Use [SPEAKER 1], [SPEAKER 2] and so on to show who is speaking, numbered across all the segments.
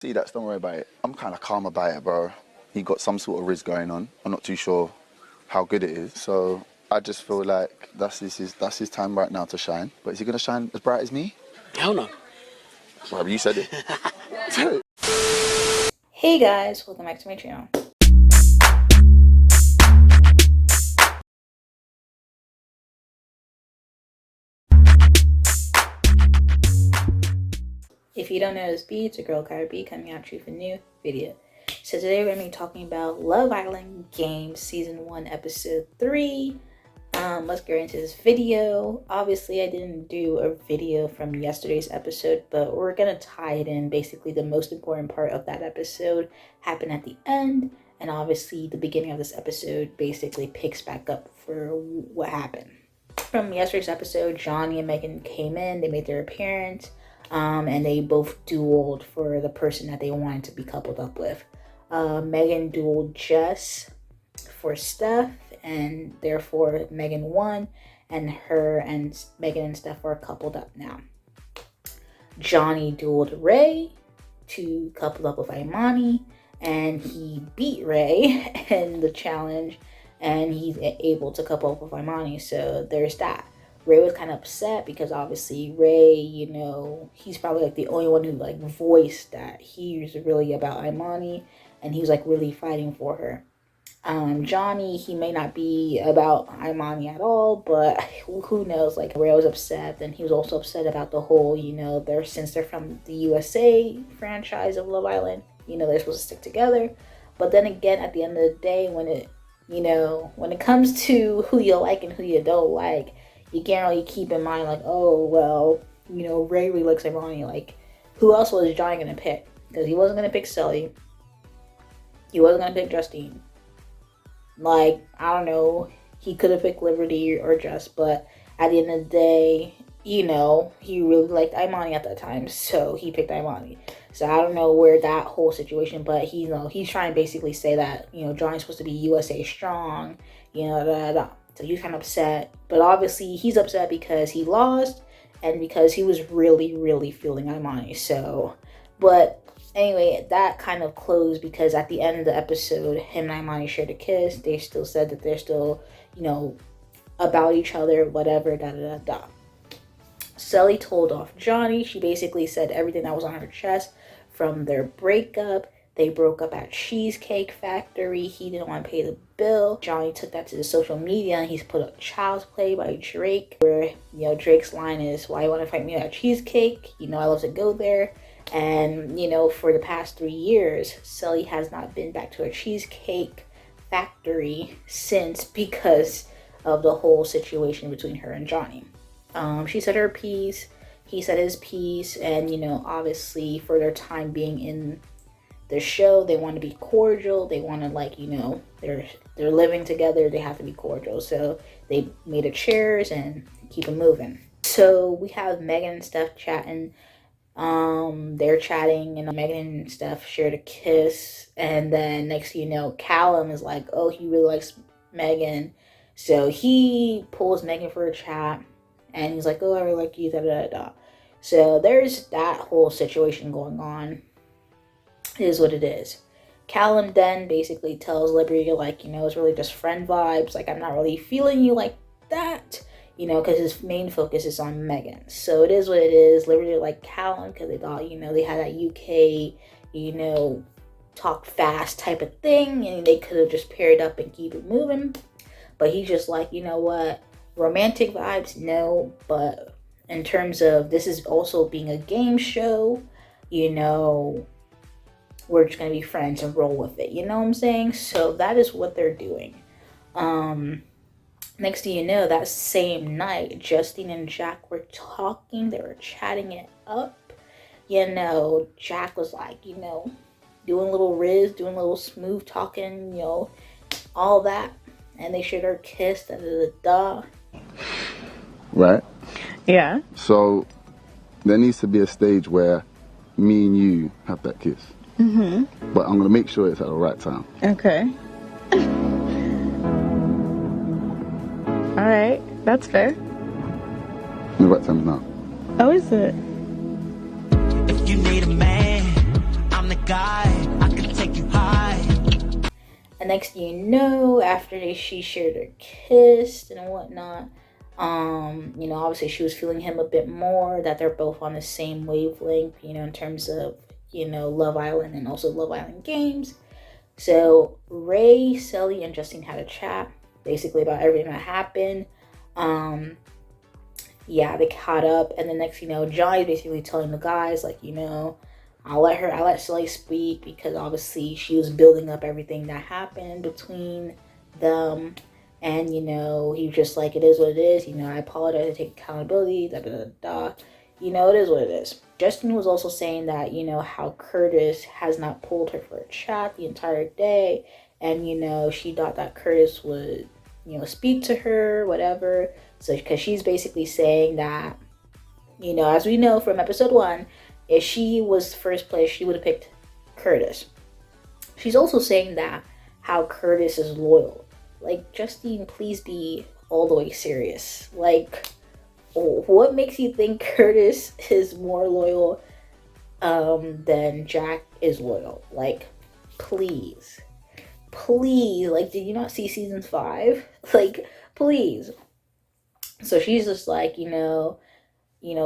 [SPEAKER 1] See, don't worry about it. I'm kind of calm about it, bro. He got some sort of riz going on. I'm not too sure how good it is. So I just feel like that's his time right now to shine. But is he going to shine as bright as me?
[SPEAKER 2] Hell no.
[SPEAKER 1] Well, you said it.
[SPEAKER 3] Hey guys, welcome back to my channel. If you don't know this beat, it's your girl KylerB coming at you with a new video. So today we're going to be talking about Love Island Games Season 1 Episode 3. Let's get into this video. Obviously I didn't do a video from yesterday's episode, but we're going to tie it in. Basically the most important part of that episode happened at the end, and obviously the beginning of this episode basically picks back up for what happened. From yesterday's episode, Johnny and Megan came in, they made their appearance. And they both dueled for the person that they wanted to be coupled up with. Megan dueled Jess for Steph, and therefore Megan won, and her and Megan and Steph are coupled up now. Johnny dueled Ray to couple up with Imani, and he beat Ray in the challenge, and he's able to couple up with Imani, so there's that. Ray was kind of upset because obviously Ray, you know, he's probably like the only one who like voiced that he's really about Imani, and he was like really fighting for her. Johnny, he may not be about Imani at all, but who knows, like Ray was upset, and he was also upset about the whole, you know, since they're from the USA franchise of Love Island, you know, they're supposed to stick together. But then again, at the end of the day, when it comes to who you like and who you don't like, you can't really keep in mind, like, oh, well, you know, Ray really likes Imani. Like, who else was Johnny going to pick? Because he wasn't going to pick Sully. He wasn't going to pick Justine. Like, I don't know. He could have picked Liberty or Jess, but at the end of the day, you know, he really liked Imani at that time, so he picked Imani. So I don't know where that whole situation, but he, you know, he's trying to basically say that, you know, Johnny's supposed to be USA strong, you know, So he's kind of upset, but obviously he's upset because he lost and because he was really, really feeling Imani. So, but anyway, that kind of closed because at the end of the episode, him and Imani shared a kiss. They still said that they're still, you know, about each other, whatever, da-da-da-da. Sully told off Johnny. She basically said everything that was on her chest from their breakup. They broke up at Cheesecake Factory. He didn't want to pay the bill. Johnny took that to the social media, and he's put up Child's Play by Drake, where, you know, Drake's line is, "Why you want to fight me at Cheesecake? You know I love to go there." And, you know, for the past 3 years, Sully has not been back to a Cheesecake Factory since, because of the whole situation between her and Johnny. She said her piece, he said his piece, and, you know, obviously for their time being in the show, they want to be cordial. They want to, like, you know, they're living together, they have to be cordial. So they made a cheers and keep it moving. So we have Megan and Steph chatting. They're chatting, and Megan and Steph shared a kiss, and then next thing you know, Callum is like, oh, he really likes Megan, so he pulls Megan for a chat, and he's like, oh, I really like you, da da da. So there's that whole situation going on. It is what it is. Callum then basically tells Liberty, like, you know, it's really just friend vibes, like, I'm not really feeling you like that, you know, because his main focus is on Megan. So it is what it is. Liberty like Callum because they thought, you know, they had that UK, you know, talk fast type of thing, and they could have just paired up and keep it moving. But he's just like, you know what, romantic vibes, no, but in terms of this is also being a game show, you know, we're just going to be friends and roll with it. You know what I'm saying? So that is what they're doing. Next thing you know, that same night, Justine and Jack were talking. They were chatting it up. You know, Jack was like, you know, doing a little riz, doing a little smooth talking, you know, all that. And they shared their kiss, da-da-da-da.
[SPEAKER 1] Right?
[SPEAKER 4] Yeah.
[SPEAKER 1] So there needs to be a stage where me and you have that kiss.
[SPEAKER 4] Mm-hmm.
[SPEAKER 1] But I'm going to make sure it's at the right time.
[SPEAKER 4] Okay. All right. That's fair.
[SPEAKER 1] The right time is now.
[SPEAKER 4] Oh, is it?
[SPEAKER 5] If you need a man, I'm the
[SPEAKER 2] sky. I can take you high.
[SPEAKER 3] And next thing you know, after she shared her kiss and whatnot, you know, obviously she was feeling him a bit more, that they're both on the same wavelength, you know, in terms of, you know, Love Island and also Love Island games. So Ray, Sally, and Justine had a chat basically about everything that happened. Yeah, they caught up, and the next, you know, Johnny's basically telling the guys, like, you know, I'll let Sally speak, because obviously she was building up everything that happened between them. And, you know, he was just like, it is what it is. You know, I apologize, I take accountability, da da da da. You know, it is what it is. Justin was also saying that, you know, how Curtis has not pulled her for a chat the entire day. And, you know, she thought that Curtis would, you know, speak to her, whatever. So, because she's basically saying that, you know, as we know from episode 1, if she was first place, she would have picked Curtis. She's also saying that how Curtis is loyal. Like, Justine, please be all the way serious. Like, what makes you think Curtis is more loyal than Jack is loyal? Like, please. Please. Like, did you not see season 5? Like, please. So she's just like, you know,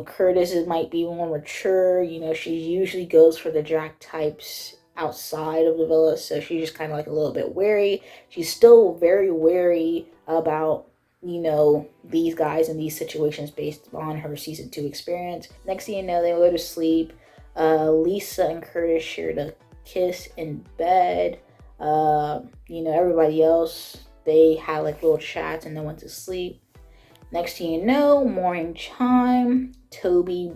[SPEAKER 3] Curtis might be more mature. You know, she usually goes for the Jack types outside of the villa, so she's just kind of like a little bit wary. She's still very wary about, you know, these guys and these situations based on her season 2 experience. Next thing you know, they go to sleep. Lisa and Curtis shared a kiss in bed. You know, everybody else, they had like little chats and then went to sleep. Next thing you know, morning chime. Toby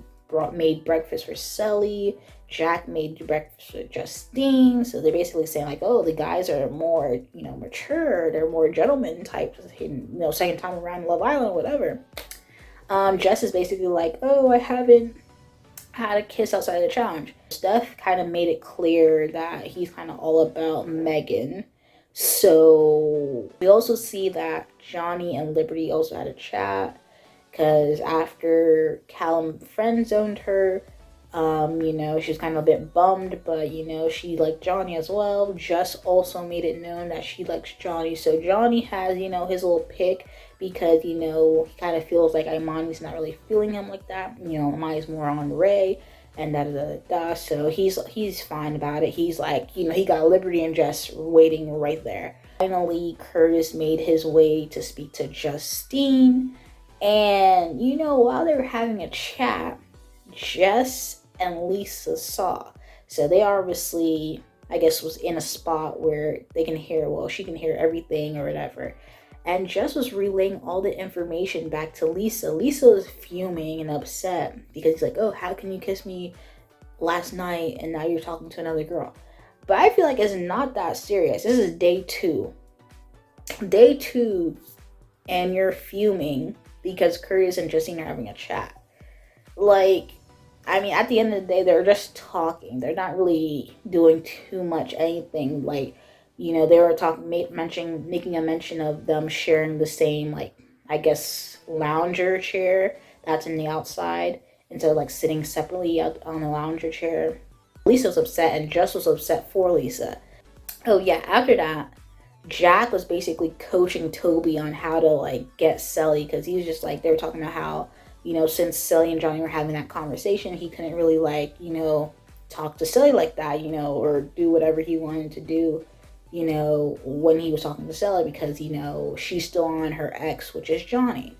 [SPEAKER 3] made breakfast for Sally. Jack made breakfast for Justine. So they're basically saying like, oh, the guys are more, you know, mature. They're more gentleman types. You know, second time around Love Island, whatever. Jess is basically like, oh, I haven't had a kiss outside of the challenge. Steph kind of made it clear that he's kind of all about Megan. So we also see that Johnny and Liberty also had a chat, because after Callum friend zoned her, you know, she's kind of a bit bummed, but, you know, she liked Johnny as well. Jess also made it known that she likes Johnny. So Johnny has, you know, his little pick, because, you know, he kind of feels like Imani's not really feeling him like that. You know, Imani's more on Ray and da da da da. So he's fine about it. He's like, you know, he got Liberty and Jess waiting right there. Finally, Curtis made his way to speak to Justine. And, you know, while they were having a chat, Jess and Lisa saw. So they obviously, I guess, was in a spot where they can hear, well, she can hear everything or whatever. And Jess was relaying all the information back to Lisa. Lisa was fuming and upset because he's like, oh, how can you kiss me last night and now you're talking to another girl? But I feel like it's not that serious. This is day 2. Day 2, and you're fuming because Curtis and Justine are having a chat. Like, I mean, at the end of the day, they're just talking. They're not really doing too much anything. Like, you know, they were making a mention of them sharing the same, like, I guess, lounger chair that's in the outside, instead of like sitting separately out on the lounger chair. Lisa was upset, and Jess was upset for Lisa. Oh yeah, after that, Jack was basically coaching Toby on how to like get Sally, because he was just like, they were talking about how, you know, since Sally and Johnny were having that conversation, he couldn't really like, you know, talk to Sally like that, you know, or do whatever he wanted to do, you know, when he was talking to Sally, because, you know, she's still on her ex, which is Johnny.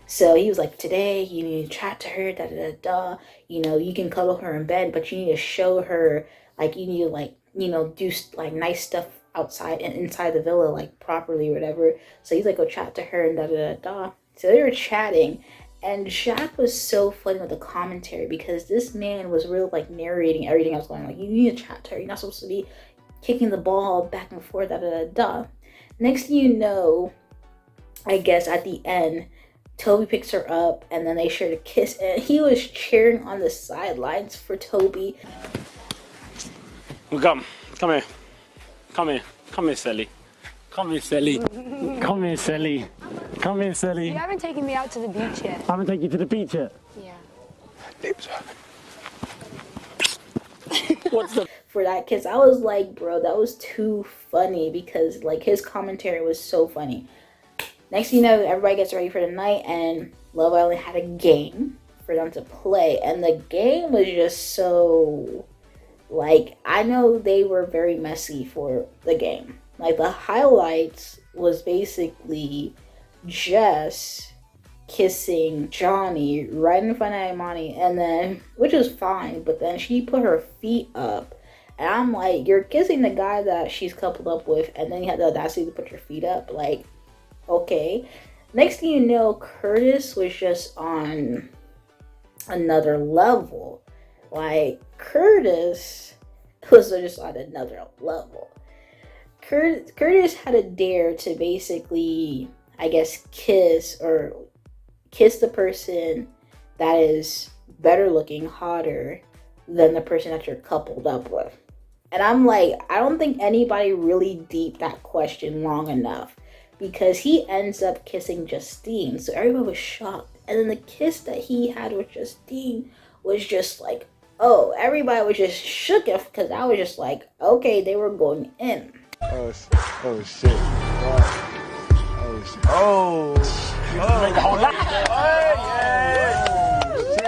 [SPEAKER 3] So he was like, today you need to chat to her, da da da da. You know, you can cuddle her in bed, but you need to show her, like, you need to, like, you know, do like nice stuff outside and inside the villa, like properly or whatever. So he's like, go chat to her and da da da da. So they were chatting, and Jack was so funny with the commentary, because this man was really like narrating everything that was going on. Like, you need to chat to her. You're not supposed to be kicking the ball back and forth, da da da da. Next thing you know, I guess at the end, Toby picks her up, and then they shared a kiss, and he was cheering on the sidelines for Toby.
[SPEAKER 5] Come here. Come here. Come here, Sally. Come here, Sally. Come here, Sally. Come here, Sally.
[SPEAKER 6] You haven't taken me out to the beach yet.
[SPEAKER 5] I haven't taken you to the beach yet.
[SPEAKER 6] Yeah.
[SPEAKER 5] What's the...
[SPEAKER 3] for that kiss. I was like, bro, that was too funny because like his commentary was so funny. Next thing you know, everybody gets ready for the night, and Love Island had a game for them to play, and the game was just so, like, I know they were very messy for the game. Like, the highlights was basically Jess kissing Johnny right in front of Imani, and then, which was fine, but then she put her feet up, and I'm like, you're kissing the guy that she's coupled up with, and then you have the audacity to put your feet up, like, okay. Next thing you know, Curtis was just on another level. Like, Curtis was just on another level. Curtis had a dare to basically, I guess, kiss the person that is better looking, hotter than the person that you're coupled up with. And I'm like, I don't think anybody really deeped that question long enough, because he ends up kissing Justine. So everybody was shocked. And then the kiss that he had with Justine was just like, oh, everybody was just shook because I was just like, okay, they were going in.
[SPEAKER 7] Oh shit. Wow. Oh shit. Oh. Make the whole lot. Oh, yeah. Shit.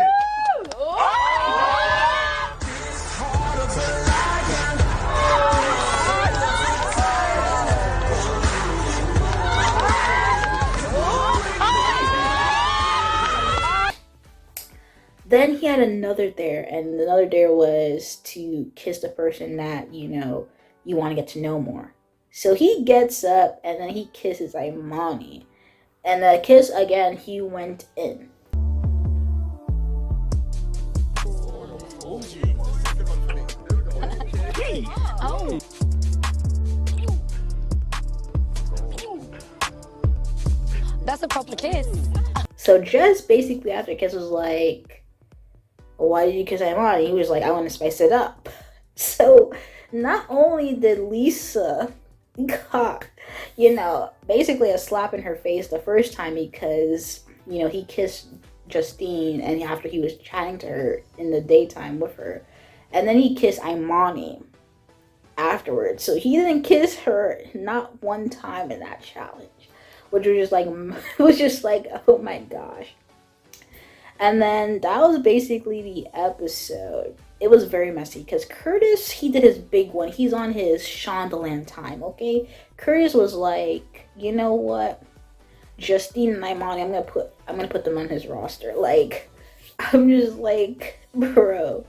[SPEAKER 3] Then he had another dare, and another dare was to kiss the person that, you know, you want to get to know more. So he gets up, and then he kisses Imani. And the kiss, again, he went in.
[SPEAKER 6] Oh. That's a proper kiss.
[SPEAKER 3] So Jess basically after the kiss was like, why did you kiss Imani? He was like, I want to spice it up. So not only did Lisa got, you know, basically a slap in her face the first time because, you know, he kissed Justine and after he was chatting to her in the daytime with her. And then he kissed Imani afterwards. So he didn't kiss her not one time in that challenge, which was just like, oh my gosh. And then that was basically the episode. It was very messy because Curtis, he did his big one. He's on his Shondaland time, okay? Curtis was like, you know what? Justine and Imani, I'm gonna put them on his roster. Like, I'm just like, bro.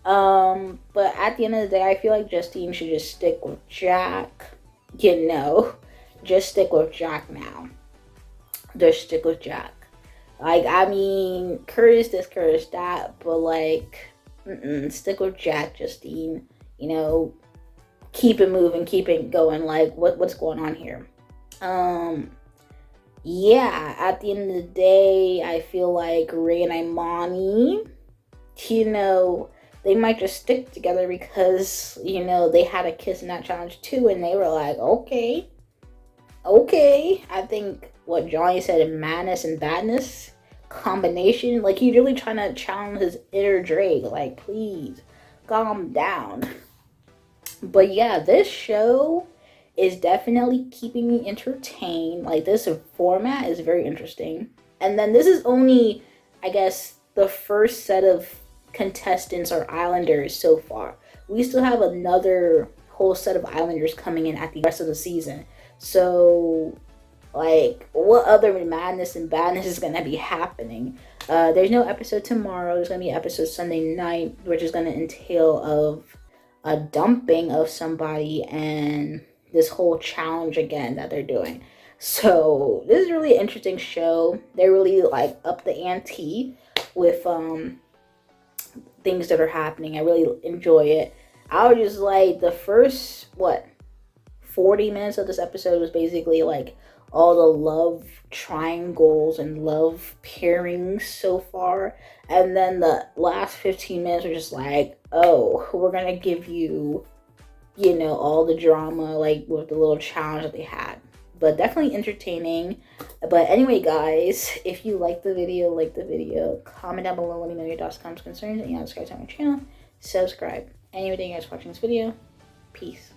[SPEAKER 3] But at the end of the day, I feel like Justine should just stick with Jack. You know, just stick with Jack now. Just stick with Jack. Like, I mean, Curtis this, Curtis that, but like, stick with Jack, Justine. You know, keep it moving, keep it going. Like, what's going on here? Yeah, at the end of the day, I feel like Ray and Imani, you know, they might just stick together because, you know, they had a kiss in that challenge too, and they were like, okay. I think what Johnny said, madness and badness combination, like, he's really trying to challenge his inner Drake. Like, please calm down. But yeah, this show is definitely keeping me entertained. Like, this format is very interesting. And then this is only, I guess, the first set of contestants or islanders so far. We still have another whole set of islanders coming in at the rest of the season. So, like, what other madness and badness is going to be happening? There's no episode tomorrow. There's going to be an episode Sunday night, which is going to entail of a dumping of somebody and this whole challenge again that they're doing. So this is really an interesting show. They really like up the ante with things that are happening. I really enjoy it. I was just like, the first 40 minutes of this episode was basically like all the love triangles and love pairings so far, and then the last 15 minutes were just like, oh, we're gonna give you, you know, all the drama, like with the little challenge that they had. But definitely entertaining. But anyway, guys, if you like the video, comment down below, let me know your thoughts, comments, concerns, and subscribe to my channel. Subscribe. Anyway, thank you guys for watching this video. Peace.